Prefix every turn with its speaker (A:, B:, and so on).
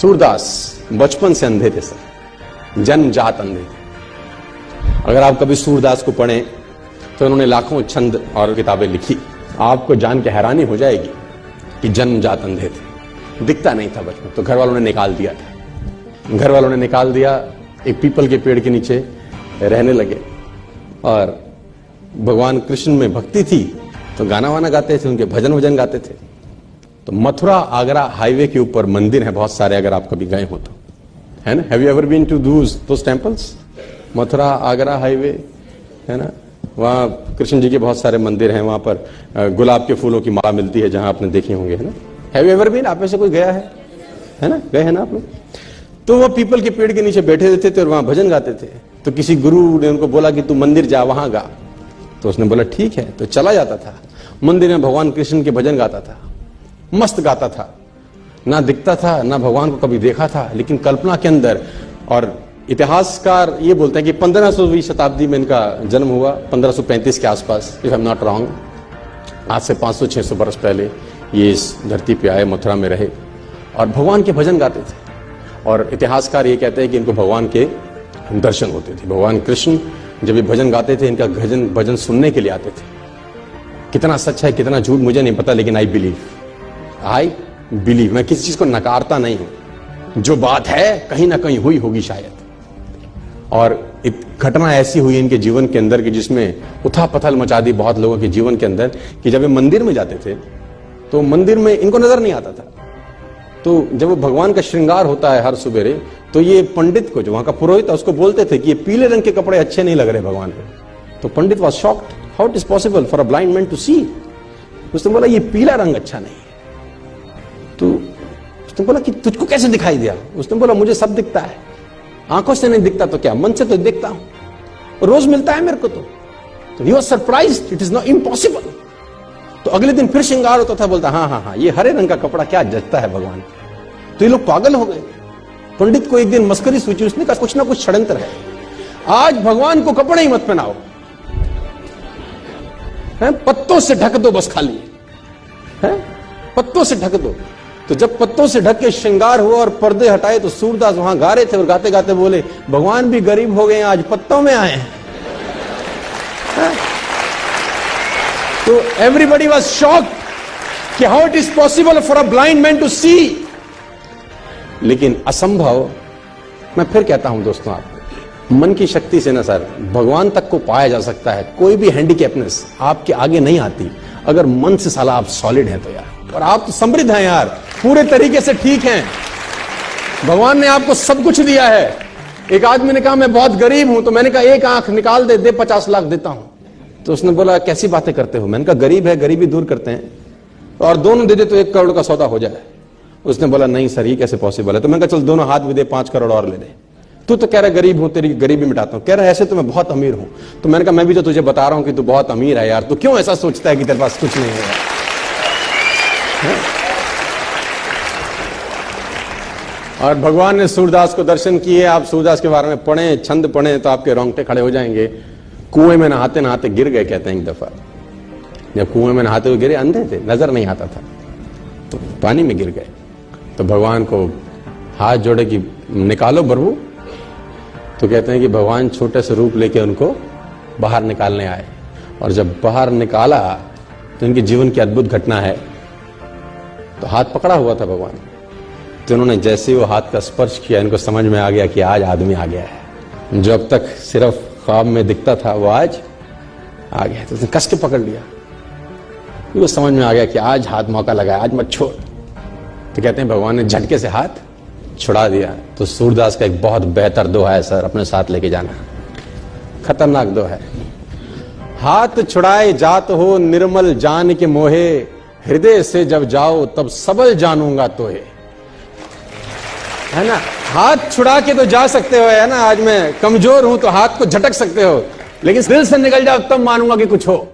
A: सूरदास बचपन से अंधे थे सर, जन्मजात अंधे थे। अगर आप कभी सूरदास को पढ़ें तो उन्होंने लाखों छंद और किताबें लिखी। आपको जान के हैरानी हो जाएगी कि जन्मजात अंधे थे, दिखता नहीं था बचपन, तो घर वालों ने निकाल दिया था। घर वालों ने निकाल दिया, एक पीपल के पेड़ के नीचे रहने लगे और भगवान कृष्ण में भक्ति थी तो गाना वाना गाते थे, उनके भजन वजन गाते थे। तो मथुरा आगरा हाईवे के ऊपर मंदिर है बहुत सारे, अगर आप कभी गए हो तो, है ना। Have you ever been to those temples? Mathura Agra highway है ना, वहां कृष्ण जी के बहुत सारे मंदिर हैं। वहां पर गुलाब के फूलों की माला मिलती है, जहां आपने देखे होंगे, है ना। Have you ever been? आप में से कोई गया है ना, गए हैं ना आप लोग? तो वो पीपल के पेड़ के नीचे बैठे रहते थे और वहां भजन गाते थे। तो किसी गुरु ने उनको बोला कि तू मंदिर जा, वहां गा। तो उसने बोला ठीक है, तो चला जाता था मंदिर में, भगवान कृष्ण के भजन गाता था, मस्त गाता था, ना दिखता था ना भगवान को कभी देखा था, लेकिन कल्पना के अंदर। और इतिहासकार ये बोलते हैं कि 1500वीं शताब्दी में इनका जन्म हुआ, 1535 के आसपास, if I am not wrong. आज से 500-600 वर्ष पहले ये इस धरती पे आए, मथुरा में रहे और भगवान के भजन गाते थे। और इतिहासकार ये कहते हैं कि इनको भगवान के दर्शन होते थे। भगवान कृष्ण जब ये भजन गाते थे, इनका भजन सुनने के लिए आते थे। कितना सच है कितना झूठ मुझे नहीं पता, लेकिन आई बिलीव, मैं किसी चीज को नकारता नहीं हूं, जो बात है कहीं ना कहीं हुई होगी शायद। और घटना ऐसी हुई इनके जीवन के अंदर कि जिसमें उथल पुथल मचा दी बहुत लोगों के जीवन के अंदर, कि जब ये मंदिर में जाते थे तो मंदिर में इनको नजर नहीं आता था। तो जब भगवान का श्रृंगार होता है हर सुबेरे, तो ये पंडित को, जो वहां का पुरोहित था, उसको बोलते थे कि ये पीले रंग के कपड़े अच्छे नहीं लग रहे भगवान पे। तो pandit was shocked, how it is possible for a blind man to see. उसने बोला ये पीला रंग अच्छा नहीं है। तो उसने बोला कि तुझको कैसे दिखाई दिया? उसने बोला मुझे सब दिखता है, आंखों से नहीं दिखता तो क्या, मन से तो दिखता हूं, रोज मिलता है मेरे को। तो he was surprised, it is not impossible. तो अगले दिन फिर श्रृंगार होता था, बोलता हाँ, ये हरे रंग का कपड़ा क्या जचता है भगवान। तो ये लोग पागल हो गए। पंडित को एक दिन मस्करी सूझी, उसने कहा कुछ ना कुछ षड्यंत्र है, आज भगवान को कपड़े ही मत पहनाओ, पत्तों से ढक दो बस, खाली है पत्तों से ढक दो। तो जब पत्तों से ढक के श्रृंगार हुआ और पर्दे हटाए, तो सूरदास वहां गा रहे थे और गाते गाते बोले भगवान भी गरीब हो गए, आज पत्तों में आए हैं। तो एवरीबडी वाज शॉक्ड कि how it is possible for a blind man to see. लेकिन असंभव, मैं फिर कहता हूं दोस्तों, आपको मन की शक्ति से ना सर भगवान तक को पाया जा सकता है। कोई भी हैंडीकैपनेस आपके आगे नहीं आती अगर मन से साला आप सॉलिड हैं तो यार। और आप तो समृद्ध हैं यार, पूरे तरीके से ठीक हैं, भगवान ने आपको सब कुछ दिया है। एक आदमी ने कहा मैं बहुत गरीब हूं, तो मैंने कहा एक आंख निकाल दे 50 लाख देता हूं। तो उसने बोला कैसी बातें करते हो? मैंने कहा गरीब है, गरीबी दूर करते हैं, और दोनों दे दे तो 1 करोड़ का सौदा हो जाए। उसने बोला नहीं सर, ये कैसे पॉसिबल है? तो मैंने कहा चल दोनों हाथ भी दे, 5 करोड़ और ले दे। तू तो कह रहा गरीब हूं, तेरी गरीबी मिटाता हूं। कह रहा ऐसे तो मैं बहुत अमीर हूं। तो मैंने कहा मैं भी तो तुझे बता रहा हूं कि तू बहुत अमीर है यार, तू क्यों ऐसा सोचता है कि तेरे पास कुछ नहीं है? और भगवान ने सूरदास को दर्शन किए। आप सूरदास के बारे में पढ़ें, छंद पढ़ें, तो आपके रोंगटे खड़े हो जाएंगे। कुएं में नहाते नहाते गिर गए, कहते हैं एक दफा। जब कुएं में नहाते हुए गिरे, अंधे थे, नजर नहीं आता था, तो पानी में गिर गए। तो भगवान को हाथ जोड़े कि निकालो प्रभु। तो कहते हैं कि भगवान छोटे से रूप लेके उनको बाहर निकालने आए। और जब बाहर निकाला तो इनके जीवन की अद्भुत घटना है। तो हाथ पकड़ा हुआ था भगवान, तो उन्होंने जैसे वो हाथ का स्पर्श किया, इनको समझ में आ गया कि आज आदमी आ गया है। जो अब तक सिर्फ ख्वाब में दिखता था वो आज आ गया। तो उसने कस के पकड़ लिया, वो समझ में आ गया कि आज हाथ मौका लगा है, आज मत छोड़। तो कहते हैं भगवान ने झटके से हाथ छुड़ा दिया। तो सूरदास का एक बहुत बेहतर दोहा है सर, अपने साथ लेके जाना, खतरनाक दोहा है। हाथ छुड़ाए जात हो निर्मल जान के मोहे, हृदय से जब जाओ तब सबल जानूंगा तोहे। है ना, हाथ छुड़ा के तो जा सकते हो, है ना, आज मैं कमजोर हूं तो हाथ को झटक सकते हो, लेकिन दिल से निकल जाओ तब मानूंगा कि कुछ हो।